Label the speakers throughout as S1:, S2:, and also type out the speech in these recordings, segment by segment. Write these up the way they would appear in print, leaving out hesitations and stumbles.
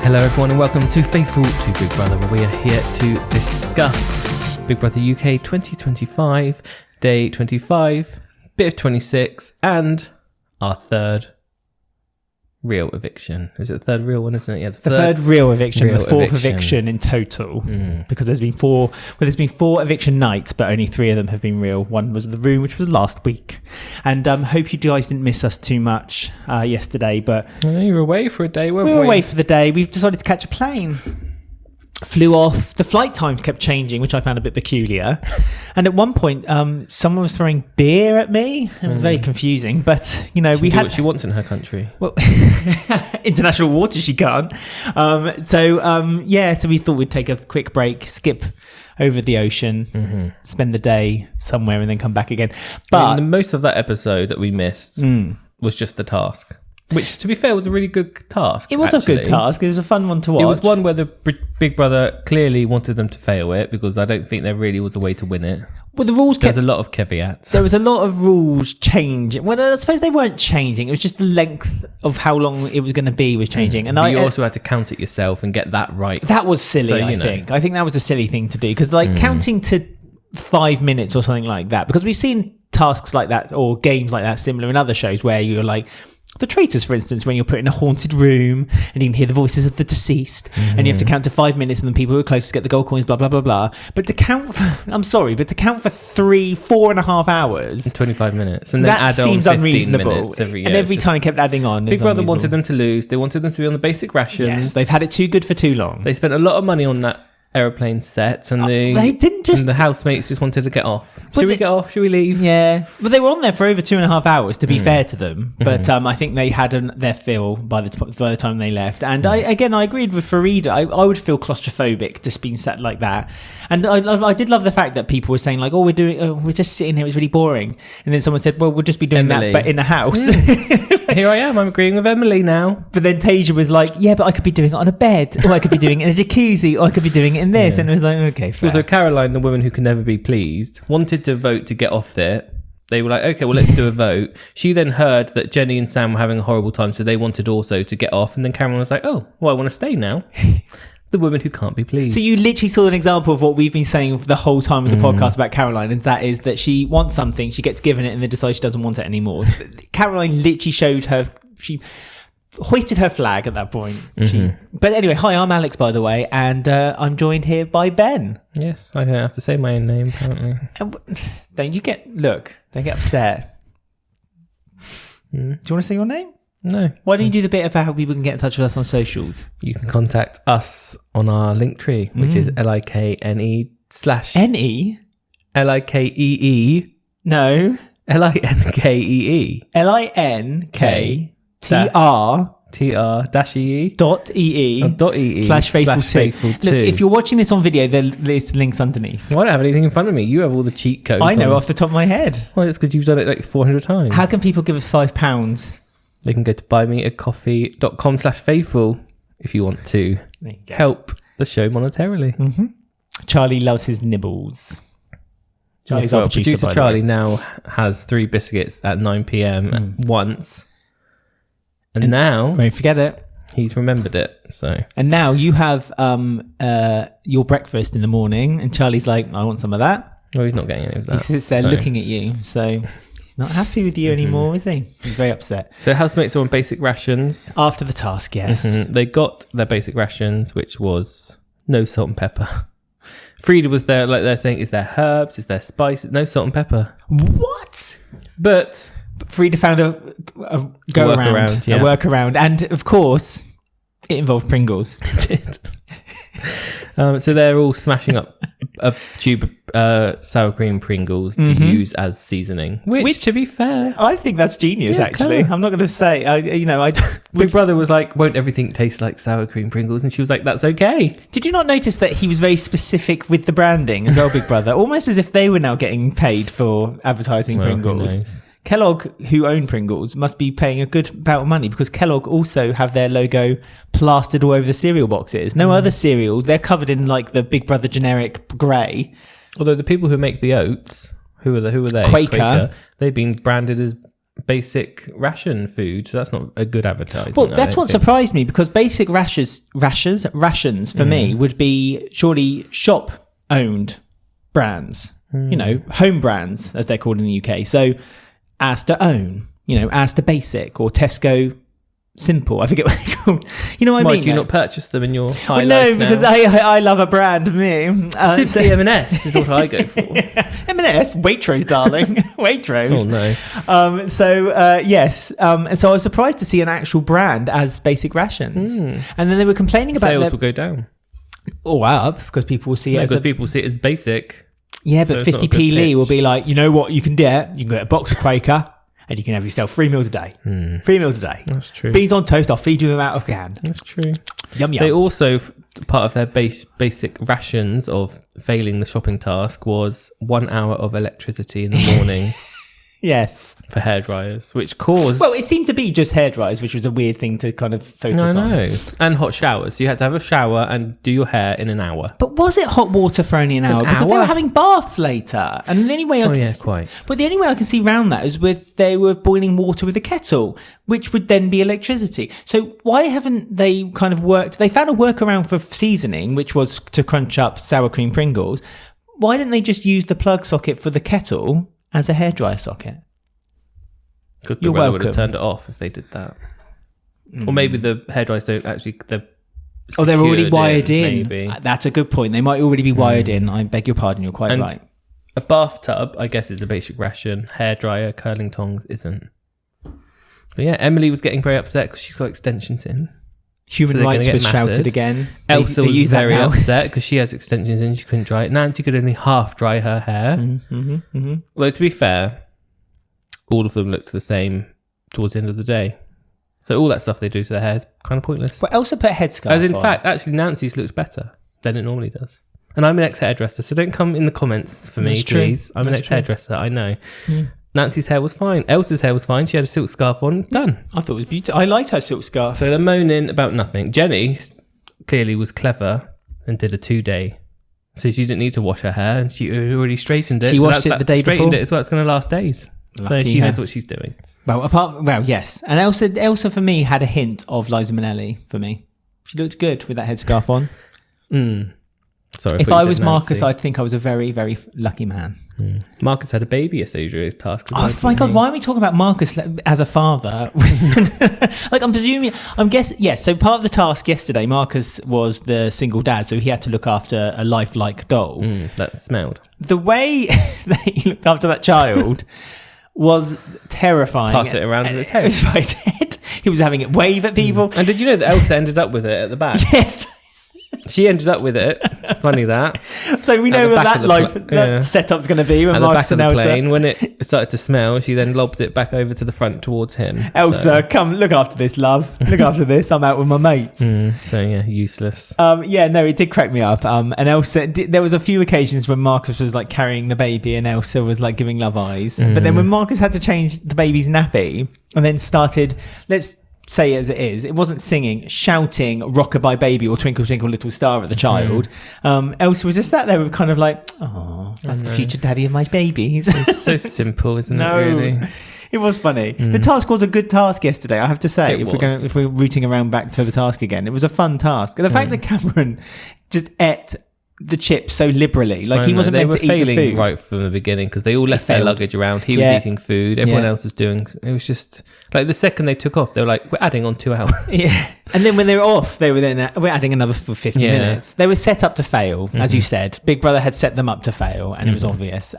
S1: Hello everyone and welcome to Faithful to Big Brother, where we are here to discuss Big Brother UK 2025, day 25, bit of 26, and our third real eviction. Is it the third real one, isn't it? Yeah,
S2: the third real eviction, the fourth eviction in total. Because there's been four eviction nights, but only 3 of them have been real. One was the room, which was last week. And hope you guys didn't miss us too much yesterday, but
S1: you were away for a day, weren't we?
S2: We were away for the day. We've decided to catch a plane. Flew off. The flight times kept changing, which I found a bit peculiar. And at one point, someone was throwing beer at me. It was very confusing. But, you know,
S1: we had what she wants in her country.
S2: Well, international waters she can't. So we thought we'd take a quick break, skip over the ocean, spend the day somewhere, and then come back again. But
S1: most of that episode that we missed was just the task. Which, to be fair, was a really good task.
S2: It was a good task. It was a fun one to watch.
S1: It was one where the Big Brother clearly wanted them to fail it, because I don't think there really was a way to win it.
S2: Well, the rules
S1: There's a lot of caveats.
S2: There was a lot of rules changing. Well, I suppose they weren't changing. It was just the length of how long it was going to be was changing. And
S1: you also had to count it yourself and get that right.
S2: That was silly, I think. I think that was a silly thing to do. Because counting to 5 minutes or something like that, because we've seen tasks like that or games like that similar in other shows where you're like, The Traitors, for instance, when you're put in a haunted room and you can hear the voices of the deceased and you have to count to 5 minutes and the people who are closest get the gold coins, blah, blah, blah, blah. But to count for 4.5 hours.
S1: 25 minutes. And then
S2: that
S1: add
S2: seems
S1: on 15
S2: unreasonable.
S1: Minutes every year.
S2: And every time it kept adding on.
S1: Big Brother wanted them to lose. They wanted them to be on the basic rations.
S2: Yes, they've had it too good for too long.
S1: They spent a lot of money on that aeroplane set, and
S2: they didn't just.
S1: And the housemates just wanted to get off. Should we get off? Should we leave?
S2: Yeah, but they were on there for over 2.5 hours. To be fair to them, but I think they had their fill by the time they left. And I agreed with Farida. I would feel claustrophobic just being sat like that. And I did love the fact that people were saying like, "Oh, we're just sitting here. It's really boring." And then someone said, "Well, we'll just be doing that, but in a house."
S1: Here I am. I'm agreeing with Emily now.
S2: But then Tasia was like, "Yeah, but I could be doing it on a bed, or I could be doing it in a jacuzzi, or I could be doing it in this." And it was like, okay, fair.
S1: So Caroline, the woman who can never be pleased, wanted to vote to get off there. They were like, okay, well, let's do a vote. She then heard that Jenny and Sam were having a horrible time, so they wanted also to get off. And then Caroline was like, oh, well, I want to stay now. The woman who can't be pleased. So
S2: you literally saw an example of what we've been saying for the whole time with the podcast about Caroline, and that is that she wants something, she gets given it, and then decides she doesn't want it anymore. Caroline literally showed she hoisted her flag at that point. But anyway, hi, I'm Alex, by the way, and I'm joined here by Ben.
S1: Yes, I don't have to say my own name, apparently.
S2: Don't get upset. Do you want to say your name?
S1: No.
S2: Why don't you do the bit about how people can get in touch with us on socials?
S1: You can contact us on our link tree, which is LIKNE/NE? LIKEE.
S2: No.
S1: LINKEE.
S2: LINKTR-EE
S1: .ee/faithful2.
S2: Look, if you're watching this on video, there's links underneath.
S1: Well, I don't have anything in front of me. You have all the cheat codes.
S2: I know off the top of my head.
S1: Well, it's because you've done it like 400 times.
S2: How can people give us £5?
S1: They can go to buymeacoffee.com/faithful if you want to help the show monetarily.
S2: Charlie loves his nibbles. Charlie's our
S1: producer Charlie now has 3 biscuits at 9 p.m. once. And now,
S2: don't forget it.
S1: He's remembered it. So,
S2: and now you have your breakfast in the morning, and Charlie's like, "I want some of that."
S1: Well, he's not getting any of that.
S2: He sits there looking at you, so he's not happy with you anymore, is he? He's very upset.
S1: So, housemates are on basic rations
S2: after the task. Yes,
S1: they got their basic rations, which was no salt and pepper. Frida was there, like they're saying, is there herbs? Is there spices? No salt and pepper.
S2: What?
S1: But
S2: Frida found a workaround, and of course, it involved Pringles.
S1: It did. So they're all smashing up a tube of sour cream Pringles to use as seasoning. Which, to be fair,
S2: I think that's genius. Actually, I'm not going to say.
S1: Big Brother was like, "Won't everything taste like sour cream Pringles?" And she was like, "That's okay."
S2: Did you not notice that he was very specific with the branding as well, Big Brother? Almost as if they were now getting paid for advertising Pringles. Kellogg, who own Pringles, must be paying a good amount of money because Kellogg also have their logo plastered all over the cereal boxes. No other cereals, they're covered in like the Big Brother generic grey.
S1: Although the people who make the oats, who are they?
S2: Quaker.
S1: They've been branded as basic ration food, so that's not a good advertising.
S2: Well, that's what surprised me, because basic rations for me would be surely shop-owned brands, home brands, as they're called in the UK. So Asda Own, Asda Basic, or Tesco Simple. I forget what they're called. You know what I mean?
S1: Do you not purchase them in your high life
S2: no, because I love a brand, me.
S1: Simply M&S is what I go for.
S2: M&S? Waitrose, darling. Waitrose.
S1: Oh, no.
S2: Yes. And so I was surprised to see an actual brand as basic rations. And then they were complaining about
S1: sales will go down.
S2: Or up, because people will see it
S1: because people see it as basic.
S2: Yeah, but 50p Lee will be like, you know what you can get? You can get a box of Quaker, and you can have yourself 3 meals a day. 3 meals a day.
S1: That's true.
S2: Beans on toast, I'll feed you them out of can.
S1: That's true.
S2: Yum, yum.
S1: They also, part of their basic rations of failing the shopping task was 1 hour of electricity in the morning.
S2: Yes.
S1: For hairdryers, which caused...
S2: Well, it seemed to be just hairdryers, which was a weird thing to kind of focus on.
S1: I know. And hot showers. So you had to have a shower and do your hair in an hour.
S2: But was it hot water for only an hour? Because they were having baths later. And the only way
S1: quite.
S2: But the only way I can see around that is they were boiling water with a kettle, which would then be electricity. So why haven't they kind of worked... They found a workaround for seasoning, which was to crunch up sour cream Pringles. Why didn't they just use the plug socket for the kettle as a hairdryer socket?
S1: You're welcome. Would have turned it off if they did that. Or maybe the hairdryers don't actually...
S2: they're already wired in. Maybe. That's a good point. They might already be wired in. I beg your pardon, you're quite right.
S1: A bathtub, I guess, is a basic ration. Hairdryer, curling tongs isn't. But yeah, Emily was getting very upset because she's got extensions in.
S2: Human rights was shouted again.
S1: Elsa was very upset because she has extensions in. She couldn't dry it. Nancy could only half dry her hair. Although, to be fair, all of them looked the same towards the end of the day. So all that stuff they do to their hair is kind of pointless.
S2: But Elsa put a headscarf on.
S1: As in fact, actually, Nancy's looks better than it normally does. And I'm an ex-hairdresser, so don't come in the comments for me, please. I'm an ex-hairdresser, I know. Nancy's hair was fine. Elsa's hair was fine. She had a silk scarf on. Done.
S2: I thought it was beautiful. I liked her silk scarf.
S1: So they're moaning about nothing. Jenny clearly was clever and did a 2-day. So she didn't need to wash her hair, and she already straightened it.
S2: She washed it the day before.
S1: Straightened it as well. It's going to last days. So she knows what she's doing.
S2: Well, yes. And Elsa for me had a hint of Liza Minnelli for me. She looked good with that headscarf on. Sorry, if I was Marcus, I'd think I was a very, very lucky man.
S1: Marcus had a baby yesterday during his task.
S2: Oh my God, why are we talking about Marcus as a father? I'm guessing, yes. So part of the task yesterday, Marcus was the single dad, so he had to look after a lifelike doll.
S1: That smelled.
S2: The way that he looked after that child was terrifying.
S1: Pass it around in his head.
S2: He was having it wave at people.
S1: And did you know that Elsa ended up with it at the back?
S2: Yes.
S1: She ended up with it. Funny that.
S2: So we know what that setup's going to be when Marcus and Elsa...
S1: plane, when it started to smell, she then lobbed it back over to the front towards him.
S2: Elsa, come look after this, love. Look after this. I'm out with my mates.
S1: So yeah, useless.
S2: It did crack me up. And Elsa, there was a few occasions when Marcus was like carrying the baby and Elsa was like giving love eyes. But then when Marcus had to change the baby's nappy and then started, let's say as it is, it wasn't singing, shouting Rockabye Baby or Twinkle Twinkle Little Star at the child. Elsa was just sat there with kind of like, oh, that's the future daddy of my babies.
S1: It's so simple, isn't it, really?
S2: It was funny. The task was a good task yesterday, I have to say. If we're rooting around back to the task again, it was a fun task. The fact that Cameron just ate the chips so liberally, like he wasn't meant to eat the food. They were failing
S1: right from the beginning because they all left their luggage around. He was eating food, everyone else was doing. It was just like the second they took off, they were like, "We're adding on 2 hours." Yeah,
S2: and then when they were off, they were then we're adding another for 50 minutes. They were set up to fail, as you said. Big Brother had set them up to fail, and it was obvious.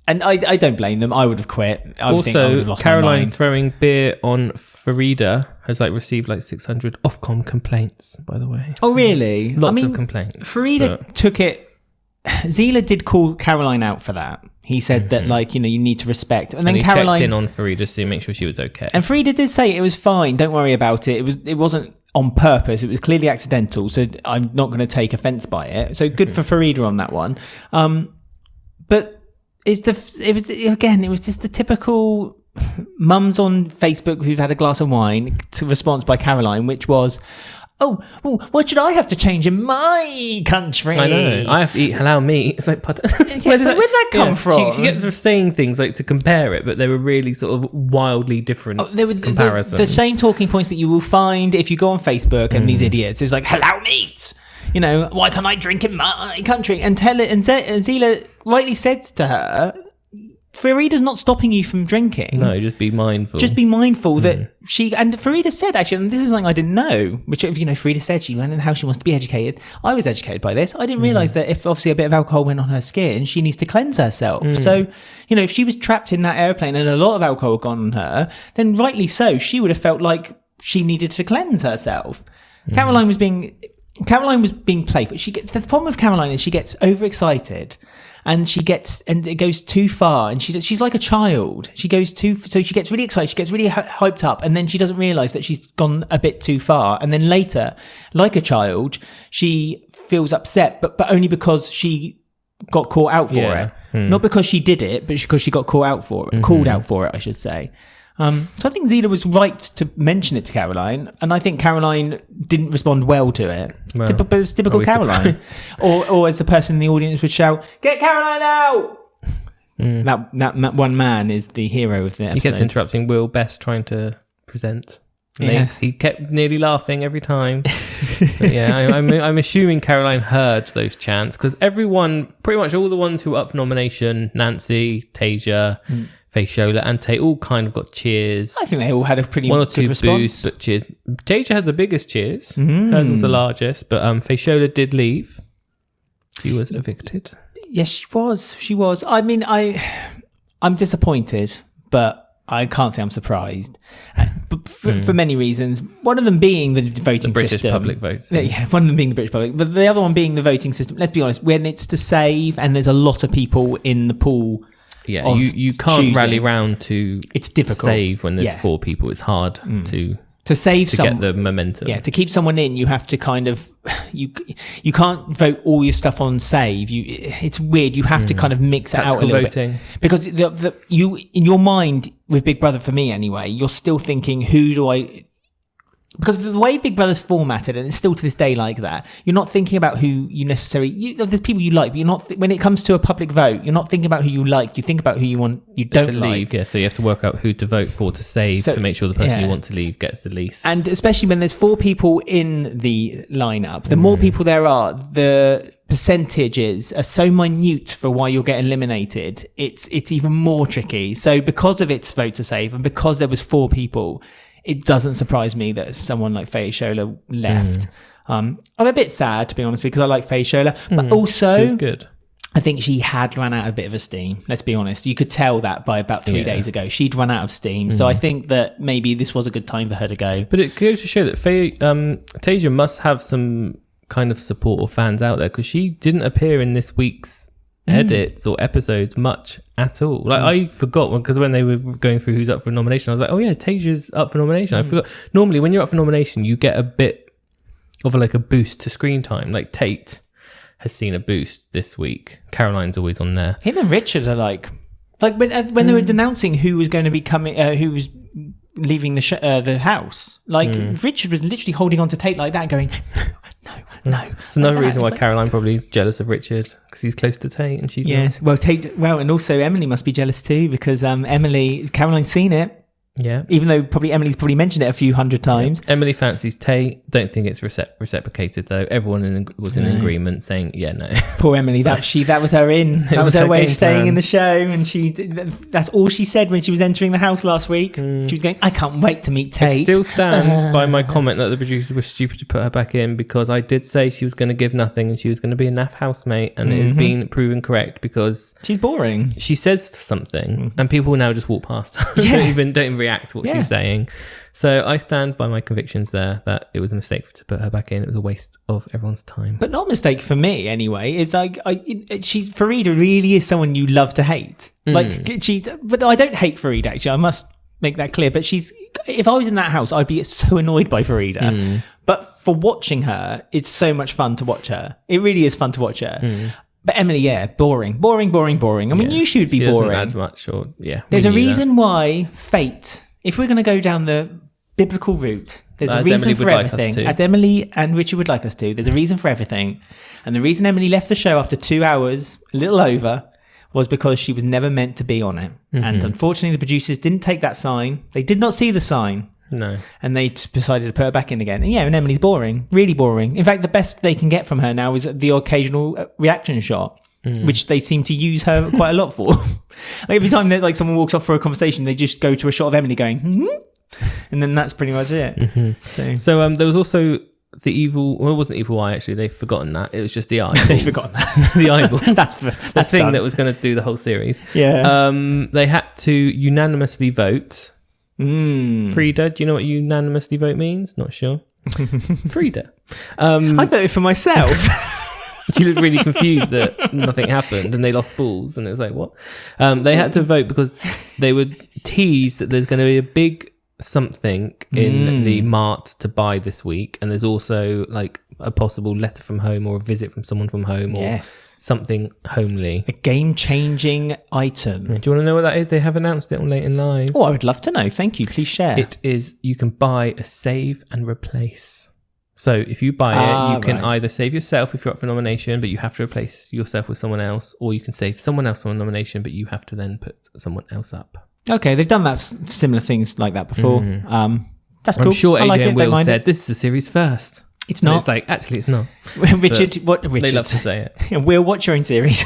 S2: And I don't blame them. I would have quit. I think I would have lost
S1: Caroline
S2: my mind.
S1: Throwing beer on Farida has received 600 Ofcom complaints, by the way.
S2: Oh, really?
S1: Lots of complaints.
S2: Farida took it. Zila did call Caroline out for that. He said that you need to respect. And then
S1: he
S2: Caroline
S1: checked in on Farida to make sure she was okay.
S2: And Farida did say it was fine. Don't worry about it. It wasn't on purpose. It was clearly accidental. So I'm not going to take offence by it. So good for Farida on that one. But it was just the typical mums on Facebook who've had a glass of wine response by Caroline, which was, what should I have to change in my country?
S1: I know. I have to eat halal meat. It's like, pardon?
S2: Where'd that come from?
S1: She kept saying things like to compare it, but they were really sort of wildly different comparisons.
S2: The same talking points that you will find if you go on Facebook and these idiots is like, halal meat. You know, why can't I drink in my country? And Zila rightly said to her, Farida's not stopping you from drinking.
S1: No, just be mindful.
S2: Just be mindful that and Farida said, actually, and this is something I didn't know, which, Farida said she went in how she wants to be educated. I was educated by this. I didn't realise that if obviously a bit of alcohol went on her skin, she needs to cleanse herself. So, if she was trapped in that airplane and a lot of alcohol had gone on her, then rightly so, she would have felt like she needed to cleanse herself. Caroline was being playful. The problem with Caroline is she gets overexcited. And it goes too far, and she's like a child. So she gets really excited, she gets really hyped up, and then she doesn't realise that she's gone a bit too far. And then later, like a child, she feels upset, but only because she got caught out for it. Not because she did it, but because she got called out for it, I should say. So I think Zila was right to mention it to Caroline, and I think Caroline didn't respond well to it.
S1: Well,
S2: it's typical Caroline. or as the person in the audience would shout, "Get Caroline out!" That one man is the hero of the episode.
S1: He kept interrupting Will Best trying to present. He kept nearly laughing every time. But I'm assuming Caroline heard those chants, because everyone, pretty much all the ones who were up for nomination, Nancy, Tasia, Faishola and Tate, all kind of got cheers.
S2: I think they all had a pretty
S1: one or
S2: good
S1: two
S2: response.
S1: boosts, but cheers. Tasia had the biggest cheers. Hers was the largest, but Faishola did leave. She was evicted.
S2: Yes, she was. I mean, I'm disappointed, but I can't say I'm surprised. But for many reasons. One of them being the voting
S1: British
S2: system.
S1: public vote.
S2: Yeah, one of them being the British public. But the other one being the voting system. Let's be honest, when it's to save and there's a lot of people in the pool.
S1: Yeah, you can't rally round to
S2: it's difficult.
S1: Save when there's 4 people. It's hard to
S2: save
S1: get the momentum.
S2: Yeah, to keep someone in, you have to kind of you can't vote all your stuff on save. It's weird. You have to kind of mix it out a little bit, because you in your mind with Big Brother, for me anyway, you're still thinking, who do I? Because of the way Big Brother's formatted, and it's still to this day like that, you're not thinking about who you necessarily... there's people you like, but you're not... when it comes to a public vote, you're not thinking about who you like. You think about who you don't like.
S1: Leave, yeah, so you have to work out who to vote for to save, to make sure the person you want to leave gets the least.
S2: And especially when there's 4 people in the lineup, the more people there are, the percentages are so minute for why you'll get eliminated. It's even more tricky. So because of its vote to save, and because there was 4 people... it doesn't surprise me that someone like Faishola left. I'm a bit sad, to be honest, because I like Faishola, but also
S1: she was good.
S2: I think she had run out a bit of a steam. Let's be honest. You could tell that by about 3 days ago. She'd run out of steam. So I think that maybe this was a good time for her to go.
S1: But it goes to show that Tasia must have some kind of support or fans out there, because she didn't appear in this week's edits or episodes much at all. Like I forgot, because when they were going through who's up for nomination, I was like, oh yeah, Tasia's up for nomination. I forgot. Normally when you're up for nomination, you get a bit of a boost to screen time. Like Tate has seen a boost this week. Caroline's always on there.
S2: Him and Richard are like when they were announcing who was going to be coming, who was leaving the house. Like Richard was literally holding on to Tate like that, going, no.
S1: It's another reason why Caroline probably is jealous of Richard, because he's close to Tate and she's not.
S2: Well, Tate. Well, and also Emily must be jealous too, because Caroline's seen it.
S1: Yeah.
S2: Even though Emily's probably mentioned it a few hundred times.
S1: Yeah. Emily fancies Tate. Don't think it's reciprocated though. Everyone was in agreement saying, yeah, no.
S2: Poor Emily. That was her in. That was her way of staying in the show. And that's all she said when she was entering the house last week. She was going, I can't wait to meet Tate.
S1: I still stand by my comment that the producers were stupid to put her back in, because I did say she was going to give nothing and she was going to be a naff housemate, and it has been proven correct, because
S2: she's boring.
S1: She says something and people now just walk past her. don't even react to what she's saying. So I stand by my convictions there, that it was a mistake to put her back in. It was a waste of everyone's time.
S2: But not a mistake for me anyway. It's like Farida really is someone you love to hate. But I don't hate Farida, actually. I must make that clear. But if I was in that house, I'd be so annoyed by Farida. But for watching her, it's so much fun to watch her. It really is fun to watch her. But Emily, boring. I mean, you should be boring.
S1: Doesn't add much, there's
S2: a reason why fate, if we're going to go down the biblical route, There's a
S1: As
S2: reason
S1: Emily
S2: for
S1: would like us
S2: everything.
S1: to.
S2: As Emily and Richard would like us to. There's a reason for everything. And the reason Emily left the show after 2 hours, a little over, was because she was never meant to be on it. And unfortunately, the producers didn't take that sign. They did not see the sign.
S1: No.
S2: And they decided to put her back in again. And yeah, and Emily's boring. Really boring. In fact, the best they can get from her now is the occasional reaction shot, which they seem to use her quite a lot for. Like every time that like someone walks off for a conversation, they just go to a shot of Emily going, and then that's pretty much it.
S1: So there was also the evil. Well, it wasn't evil eye actually. They've forgotten that. It was just the eyeballs.
S2: They've forgotten that.
S1: The eyeballs.
S2: that's
S1: the
S2: that's
S1: thing
S2: done.
S1: that was going to do the whole series.
S2: Yeah.
S1: They had to unanimously vote. Frida, do you know what unanimously vote means? Not sure. Frida.
S2: I voted for myself.
S1: She looked really confused that nothing happened and they lost balls, and it was like, what? They had to vote because they would tease that there's going to be a big something in the mart to buy this week, and there's also like a possible letter from home or a visit from someone from home or something homely.
S2: A game-changing item.
S1: Do you want to know what that is? They have announced it on Late in Live.
S2: Oh, I would love to know. Thank you. Please share.
S1: It is, you can buy a save and replace. So if you buy it, you can either save yourself if you're up for nomination, but you have to replace yourself with someone else, or you can save someone else on a nomination, but you have to then put someone else up.
S2: Okay, they've done that similar things like that before. That's cool.
S1: I'm sure
S2: I like
S1: AJ
S2: it,
S1: and
S2: don't
S1: Will
S2: mind
S1: said,
S2: it.
S1: this is a series first.
S2: It's
S1: And
S2: not.
S1: it's like, actually, it's not.
S2: Richard,
S1: They love to say it.
S2: We'll watch your own series.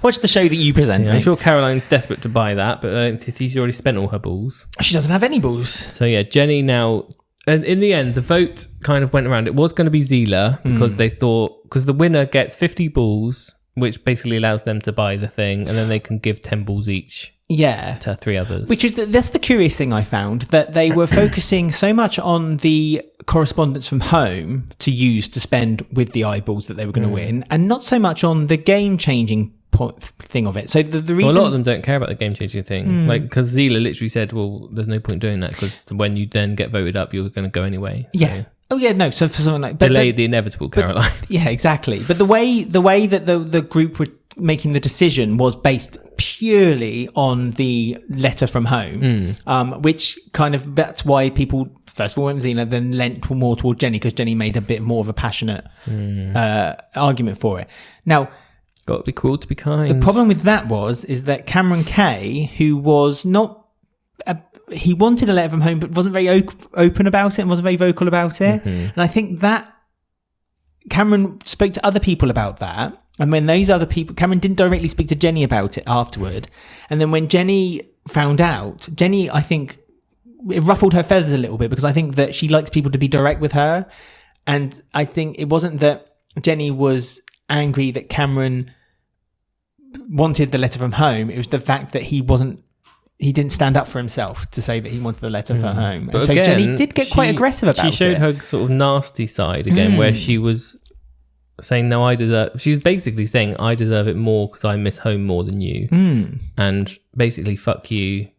S2: Watch the show that you present.
S1: Yeah, I'm
S2: mate.
S1: sure Caroline's desperate to buy that, but I don't think she's already spent all her balls.
S2: She doesn't have any balls.
S1: So yeah, Jenny now... And in the end, the vote kind of went around. It was going to be Zila because they thought... Because the winner gets 50 balls, which basically allows them to buy the thing, and then they can give 10 balls each to 3 others.
S2: Which is that's the curious thing I found, that they were focusing so much on the correspondence from home to use to spend with the eyeballs that they were going to win, and not so much on the game-changing thing of it. So the reason...
S1: Well, a lot of them don't care about the game-changing thing. Like, because Zila literally said, well, there's no point doing that because when you then get voted up, you're going to go anyway. So
S2: Yeah. Oh, yeah, no. So for something like...
S1: delay the inevitable, Caroline.
S2: Yeah, exactly. But the way that the group were making the decision was based purely on the letter from home, which kind of, that's why people first of all went Zila, then lent more toward Jenny, because Jenny made a bit more of a passionate argument for it. Now,
S1: Got to be cruel to be kind.
S2: the problem with that is that Cameron Kay, who was not... he wanted a letter from home, but wasn't very open about it and wasn't very vocal about it. And I think that Cameron spoke to other people about that. And when those other people... Cameron didn't directly speak to Jenny about it afterward. And then when Jenny found out, Jenny, I think, it ruffled her feathers a little bit, because I think that she likes people to be direct with her. And I think it wasn't that Jenny was angry that Cameron wanted the letter from home. It was the fact that he didn't stand up for himself to say that he wanted the letter from home.
S1: But
S2: And so
S1: again,
S2: Jenny did get quite aggressive about it.
S1: She showed her sort of nasty side again, where she was saying, no, I deserve... She was basically saying, I deserve it more because I miss home more than you. And basically, fuck you.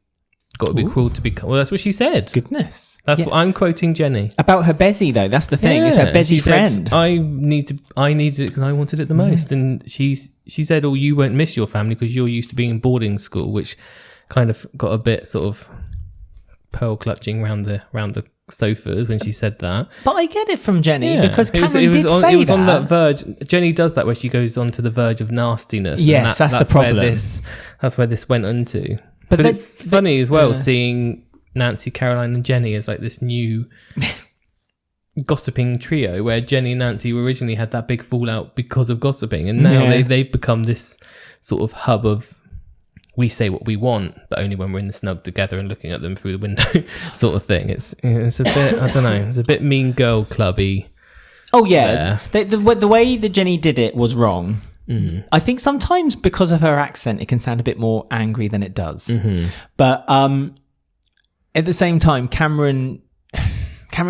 S1: Got to be cruel to be... Well, that's what she said.
S2: Goodness.
S1: That's what I'm quoting Jenny.
S2: About her Bezzy, though. That's the thing. It's her
S1: Yeah,
S2: Bezzy
S1: she said,
S2: friend.
S1: I needed it because I wanted it the most. And she said, oh, you won't miss your family because you're used to being in boarding school, which kind of got a bit sort of pearl clutching round the sofas when she said that.
S2: But I get it from Jenny, because
S1: It was
S2: Cameron did say that.
S1: It was on that verge. Jenny does that where she goes on to the verge of nastiness.
S2: Yes,
S1: and
S2: that's the problem.
S1: That's where this went into.
S2: But
S1: But it's funny as well seeing Nancy, Caroline and Jenny as like this new gossiping trio, where Jenny and Nancy originally had that big fallout because of gossiping, and now they've become this sort of hub of we say what we want, but only when we're in the snug together and looking at them through the window sort of thing. It's a bit, I don't know, it's a bit Mean Girl clubby.
S2: Oh yeah, the way that Jenny did it was wrong. I think sometimes because of her accent, it can sound a bit more angry than it does. But at the same time, Cameron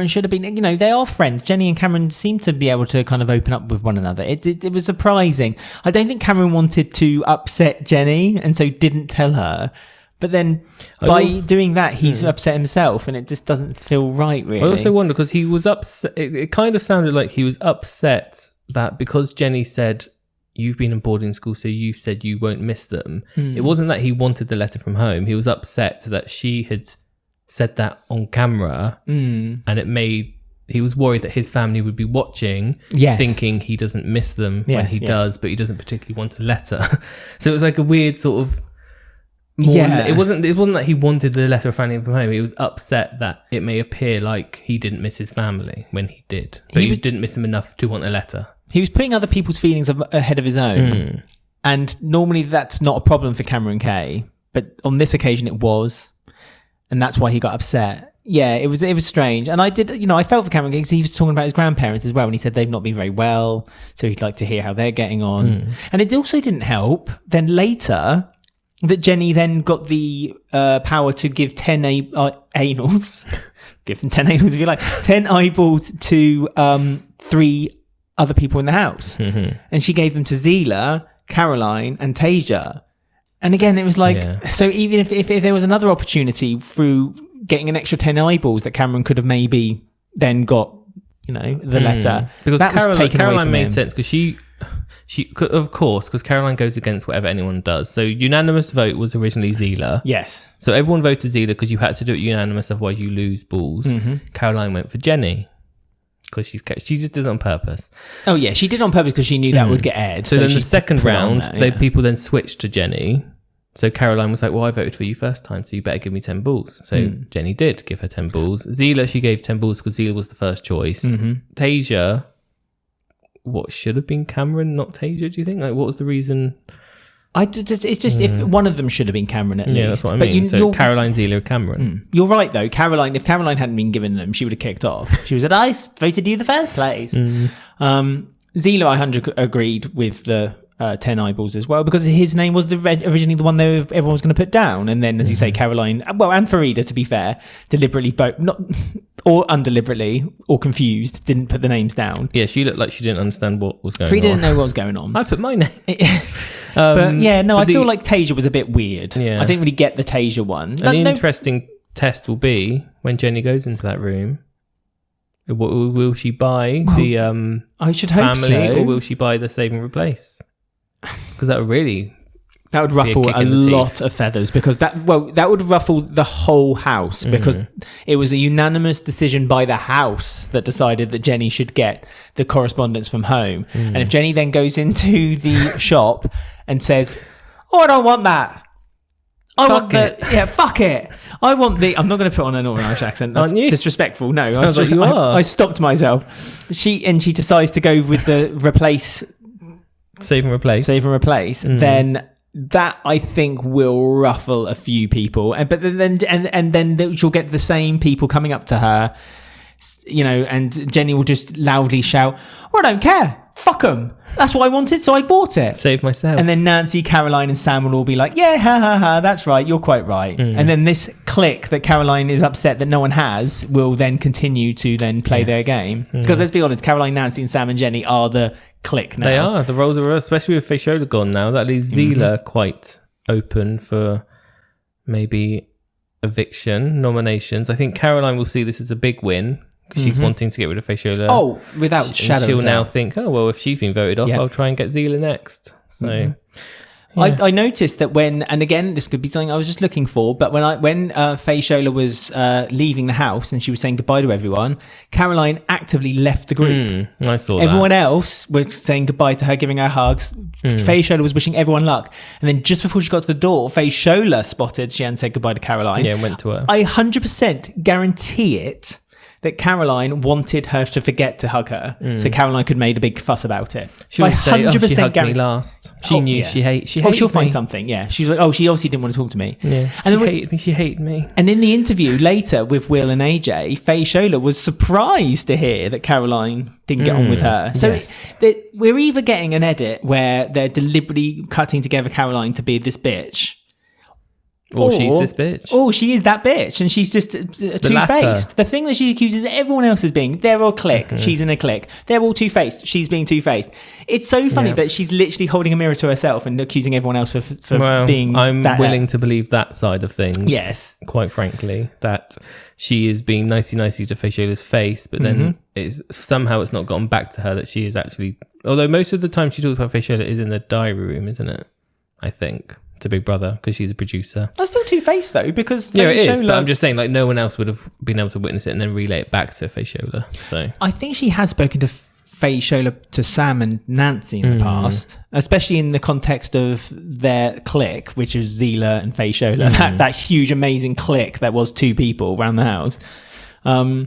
S2: should have been, they are friends. Jenny and Cameron seem to be able to kind of open up with one another. It was surprising. I don't think Cameron wanted to upset Jenny and so didn't tell her. But then by doing that, he's upset himself, and it just doesn't feel right, really.
S1: I also wonder, because he was upset, it kind of sounded like he was upset that because Jenny said, you've been in boarding school, so you've said you won't miss them. It wasn't that he wanted the letter from home. He was upset that she had said that on camera, and he was worried that his family would be watching, thinking he doesn't miss them when he does, but he doesn't particularly want a letter. So it was like a weird sort of it wasn't that he wanted the letter from home. He was upset that it may appear like he didn't miss his family when he did, but he didn't miss them enough to want a letter. He
S2: was putting other people's feelings ahead of his own, and normally that's not a problem for Cameron Kay, but on this occasion it was, and that's why he got upset. Yeah, it was strange. And I did, I felt for Cameron because he was talking about his grandparents as well. And he said they've not been very well. So he'd like to hear how they're getting on. And it also didn't help then later that Jenny then got the power to give 10 anals. Give them 10 anals if you like. 10 eyeballs to 3 other people in the house. And she gave them to Zila, Caroline and Tasia. And again, it was like, so even if there was another opportunity through getting an extra 10 eyeballs that Cameron could have maybe then got, the letter.
S1: Because
S2: that
S1: Caroline made sense because she of course, because Caroline goes against whatever anyone does. So unanimous vote was originally Zila.
S2: Yes.
S1: So everyone voted Zila because you had to do it unanimous, otherwise you lose balls. Caroline went for Jenny because she just does it on purpose.
S2: Oh yeah, she did it on purpose because she knew that would get aired.
S1: So then the second round, people then switched to Jenny. So Caroline was like, well, I voted for you first time, so you better give me 10 balls. So Jenny did give her 10 balls. Zila, she gave 10 balls because Zila was the first choice. Tasia, what should have been Cameron, not Tasia, do you think? Like, what was the reason?
S2: It's just if one of them should have been Cameron at least.
S1: Yeah, that's what I mean. So Caroline, Zila, Cameron.
S2: You're right, though. If Caroline hadn't been given them, she would have kicked off. She was like, I voted you the first place. Zila, I 100 agreed with the 10 eyeballs as well, because his name was originally the one everyone was going to put down, and then as you say, Caroline, well, and Farida, to be fair, deliberately not or undeliberately or confused, didn't put the names down.
S1: Yeah, she looked like she didn't understand what was going on.
S2: Farida didn't know what was going on.
S1: I put my name.
S2: But yeah, no, I feel like Tasia was a bit weird.
S1: Yeah.
S2: I didn't really get the Tasia one.
S1: And the interesting test will be when Jenny goes into that room. Will she buy the
S2: I should
S1: family,
S2: hope so.
S1: or will she buy the save and replace? Because that would
S2: ruffle a lot of feathers, because that would ruffle the whole house, because it was a unanimous decision by the house that decided that Jenny should get the correspondence from home. And if Jenny then goes into the shop and says, I don't want that. Fuck it. I want the. I'm not going to put on a Northern Irish accent. That's disrespectful. No, I stopped myself. She decides to go with the replace.
S1: Save and replace.
S2: Then that, I think, will ruffle a few people, and then she'll get the same people coming up to her, and Jenny will just loudly shout, I don't care, fuck them, that's what I wanted, so I bought it,
S1: save myself.
S2: And then Nancy, Caroline and Sam will all be like, yeah, ha ha ha, that's right, you're quite right. And then this clique that Caroline is upset that no one has will then continue to then play their game, because let's be honest, Caroline, Nancy and Sam and Jenny are the click now.
S1: They are. The roles are, especially with Faishola gone now, that leaves Zila quite open for maybe eviction nominations. I think Caroline will see this as a big win because she's wanting to get rid of Faishola.
S2: Oh, without shadow of
S1: she'll
S2: doubt.
S1: now think, oh well, if she's been voted off, I'll try and get Zila next. So
S2: I noticed that and again, this could be something I was just looking for, but when Faishola was leaving the house and she was saying goodbye to everyone, Caroline actively left the group.
S1: I saw
S2: everyone else was saying goodbye to her, giving her hugs. Faishola was wishing everyone luck, and then just before she got to the door, Faishola spotted she hadn't said goodbye to Caroline.
S1: Yeah, and went to her.
S2: I 100% guarantee it that Caroline wanted her to forget to hug her, so Caroline could make a big fuss about it.
S1: She would say, oh, she hugged me last. She knew she hated
S2: she'll
S1: me.
S2: find something, yeah. She was like, she obviously didn't want to talk to me.
S1: Yeah, and she hated me.
S2: And in the interview later with Will and AJ, Faishola was surprised to hear that Caroline didn't get on with her. So we're either getting an edit where they're deliberately cutting together Caroline to be this bitch,
S1: or she's this bitch.
S2: Oh, she is that bitch, and she's just two-faced. The thing that she accuses everyone else as being, they're all clique, she's in a clique. They're all two-faced, she's being two-faced. It's so funny that she's literally holding a mirror to herself and accusing everyone else for being
S1: I'm willing to believe that side of things.
S2: Yes.
S1: Quite frankly, that she is being nicey to Faishola's face, but then somehow it's not gotten back to her that she is actually... Although most of the time she talks about Faishola is in the diary room, isn't it? I think. to Big Brother because she's a producer.
S2: That's still two-faced though, because
S1: Yeah, it is.
S2: Faye
S1: But I'm
S2: Shola-
S1: just saying, like, no one else would have been able to witness it and then relay it back to Faye Shola. So
S2: I think she has spoken to Faye Shola, to Sam and Nancy in the past, especially in the context of their clique, which is Zila and Faye Shola. That huge, amazing clique that was 2 people around the house. So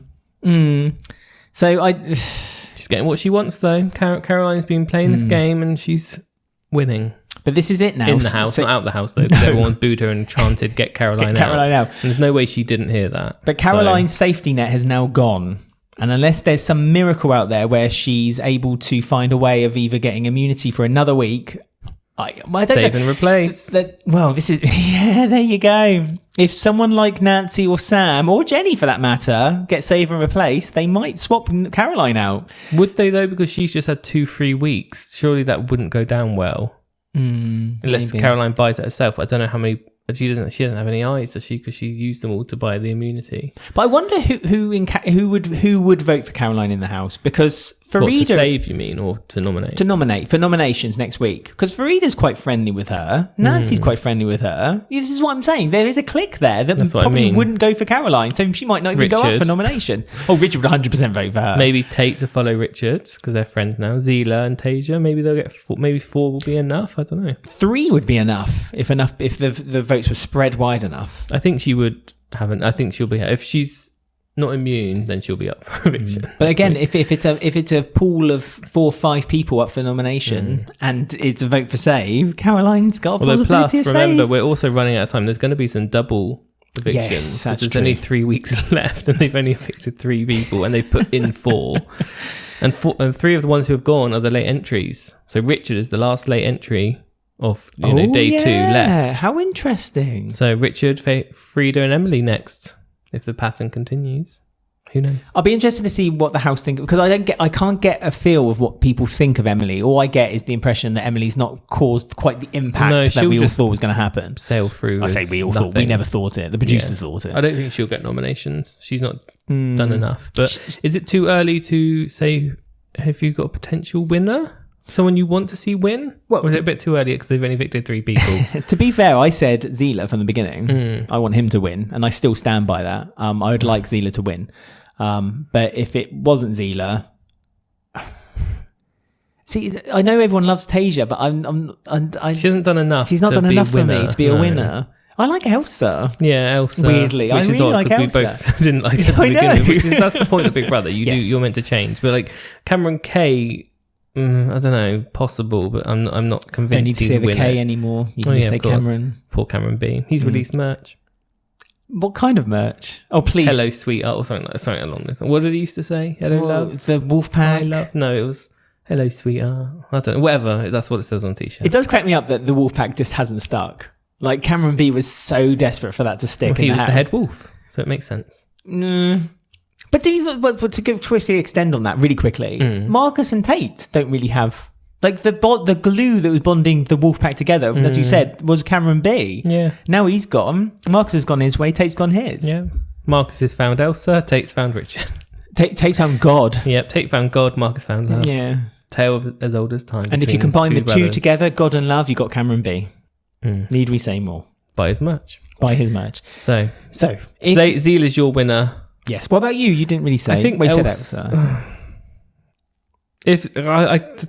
S1: she's getting what she wants, though. Caroline's been playing this game and she's winning.
S2: But this is it now.
S1: In the house, not out the house, though, because everyone booed her and chanted, get Caroline out. And there's no way she didn't hear that.
S2: But Caroline's safety net has now gone. And unless there's some miracle out there where she's able to find a way of either getting immunity for another week, I don't
S1: Save
S2: know.
S1: and replace.
S2: Well, this is... Yeah, there you go. If someone like Nancy or Sam, or Jenny for that matter, get save and replace, they might swap Caroline out.
S1: Would they, though? Because she's just had 2-3 weeks. Surely that wouldn't go down well. Unless
S2: Maybe.
S1: Caroline buys it herself. I don't know how many... She doesn't have any eyes, does she? Because she used them all to buy the immunity.
S2: But I wonder who would vote for Caroline in the house, because Farida
S1: To save, you mean, or to nominate?
S2: to nominate for nominations next week, because Farida's quite friendly with her, Nancy's quite friendly with her. This is what I'm saying. There is a clique there that
S1: That's what I
S2: probably
S1: mean.
S2: wouldn't go for Caroline, so she might not even go up
S1: Richard.
S2: for nomination. Oh, Richard would 100% vote for her.
S1: Maybe Tate to follow Richard because they're friends now. Zila and Tasia. Maybe they'll get 4. Maybe 4 will be enough. I don't know.
S2: 3 would be enough if the votes were spread wide enough.
S1: I think she would have I think she'll be. If she's not immune, then she'll be up for eviction.
S2: But again, if it's a pool of 4 or 5 people up for nomination and it's a vote for save, Caroline's got a
S1: Although, plus,
S2: possibility of
S1: remember,
S2: save.
S1: we're also running out of time. There's going to be some double evictions.
S2: Yes, that's
S1: there's
S2: true.
S1: only 3 weeks left, and they've only evicted 3 people, and they've put in 4. And 3 of the ones who have gone are the late entries. So Richard is the last late entry of day 2 left.
S2: How interesting.
S1: So Richard, Frida, and Emily next. If the pattern continues, who knows?
S2: I'll be interested to see what the house think, because I can't get a feel of what people think of Emily. All I get is the impression that Emily's not caused quite the impact that we all thought was going to happen.
S1: Sail through.
S2: I say we all thought. We never thought it. The producers thought it.
S1: I don't think she'll get nominations. She's not done enough. But is it too early to say, have you got a potential winner? Someone you want to see win?
S2: Well,
S1: or is it a bit too early because they've only evicted 3 people?
S2: To be fair, I said Zila from the beginning. I want him to win, and I still stand by that. I would like Zila to win. But if it wasn't Zila... See, I know everyone loves Tasia, but
S1: She hasn't done enough.
S2: she's not
S1: to
S2: done
S1: be
S2: enough
S1: a
S2: for
S1: winner.
S2: me to be a
S1: No.
S2: winner. I like Elsa.
S1: Yeah, Elsa.
S2: Weirdly, I
S1: which is
S2: really
S1: odd
S2: like
S1: because we
S2: Elsa.
S1: both didn't like her to
S2: I
S1: begin
S2: know.
S1: with. Which is that's the point of Big Brother.
S2: Yes.
S1: You're meant to change. But like Cameron K, I don't know, possible, but I'm not convinced.
S2: Don't need to
S1: he's
S2: say
S1: a
S2: the
S1: winner.
S2: K anymore. You can just say
S1: of course.
S2: Cameron.
S1: Poor Cameron B. He's released merch.
S2: What kind of merch? Oh, please.
S1: Hello, sweetheart, or something along this. What did he used to say? Hello, love.
S2: The Wolfpack.
S1: Hi, love. No, it was hello, sweetheart. I don't know. Whatever. That's what it says on t-shirt.
S2: It does crack me up that the Wolfpack just hasn't stuck. Like, Cameron B was so desperate for that to stick.
S1: Well, he
S2: in
S1: was
S2: the
S1: the
S2: house.
S1: head wolf, so it makes sense.
S2: But but to quickly extend on that really quickly, Marcus and Tate don't really have... Like, the glue that was bonding the Wolfpack together, as you said, was Cameron B.
S1: Yeah.
S2: Now he's gone. Marcus has gone his way. Tate's gone his.
S1: Yeah. Marcus has found Elsa. Tate's found Richard.
S2: Tate's found God.
S1: Yep. Tate found God. Marcus found love.
S2: Yeah.
S1: Tale of as old as time.
S2: And if you
S1: between
S2: combine the two
S1: brothers.
S2: together, God and love, you got Cameron B. Need we say more?
S1: By as much.
S2: By his merch.
S1: So
S2: If,
S1: Zeal is your winner.
S2: yes. What about you? You didn't really say.
S1: I think
S2: well, you said
S1: Elsa.
S2: Elsa.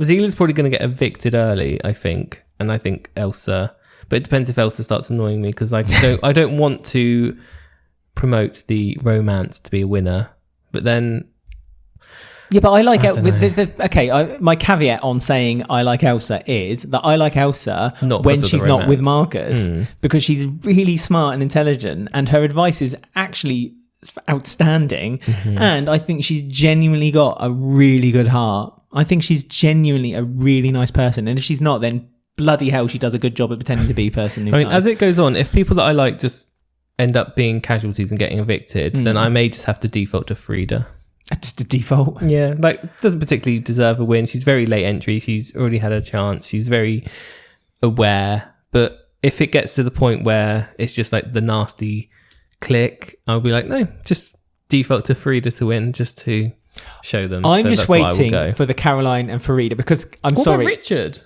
S1: Zeal is probably going to get evicted early, I think, and I think Elsa. But it depends if Elsa starts annoying me because I don't want to promote the romance to be a winner. But then,
S2: Yeah, but I like
S1: I don't know.
S2: my caveat on saying I like Elsa is that I like Elsa
S1: Not
S2: when
S1: because of
S2: she's
S1: the
S2: not with
S1: romance.
S2: Marcus because she's really smart and intelligent, and her advice is actually outstanding. And I think she's genuinely got a really good heart. I think she's genuinely a really nice person, and if she's not, then bloody hell, she does a good job at pretending to be a person. Who's
S1: I mean,
S2: nice.
S1: as it goes on, if people that I like just end up being casualties and getting evicted, then I may just have to default to Frida.
S2: Just a default.
S1: Yeah, like doesn't particularly deserve a win. She's very late entry. She's already had a chance. She's very aware. But if it gets to the point where it's just like the nasty click, I'll be like, no, just default to Frida to win, just to show them.
S2: I'm
S1: So
S2: just
S1: that's why I will
S2: waiting
S1: go.
S2: for the Caroline and Farida because I'm
S1: What
S2: sorry.
S1: about Richard?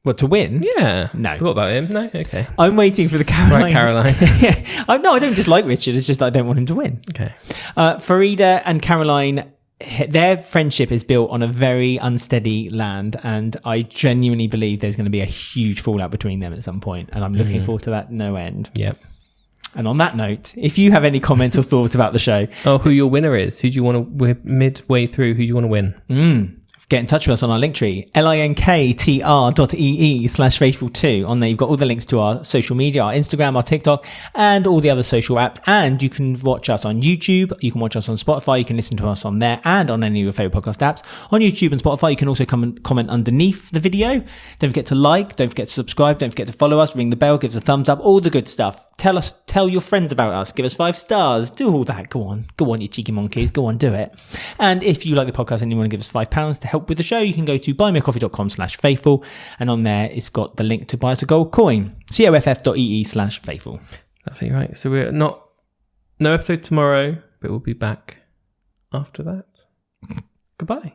S2: What, to win?
S1: Yeah.
S2: No.
S1: Forgot about him. No? Okay.
S2: I'm waiting for the Caroline.
S1: Right, Caroline.
S2: Yeah. No, I don't dislike Richard. It's just that I don't want him to win.
S1: Okay.
S2: Farida and Caroline, their friendship is built on a very unsteady land, and I genuinely believe there's going to be a huge fallout between them at some point, and I'm looking forward to that no end.
S1: Yep.
S2: And on that note, if you have any comments or thoughts about the show,
S1: who your winner is? Who do you want to? We're midway through. Who do you want to win?
S2: Get in touch with us on our link tree, linktr.ee/faithful2. On there, you've got all the links to our social media, our Instagram, our TikTok, and all the other social apps. And you can watch us on YouTube. You can watch us on Spotify. You can listen to us on there and on any of your favorite podcast apps. On YouTube and Spotify, you can also come and comment underneath the video. Don't forget to like. Don't forget to subscribe. Don't forget to follow us. Ring the bell. Give us a thumbs up. All the good stuff. Tell your friends about us. Give us 5 stars. Do all that. Go on, you cheeky monkeys. Go on, do it. And if you like the podcast and you want to give us £5 to help with the show, you can go to buymeacoffee.com/faithful, and on there it's got the link to buy us a gold coin, coff.ee/faithful.
S1: Lovely, right. So we're no episode tomorrow, but we'll be back after that. Goodbye.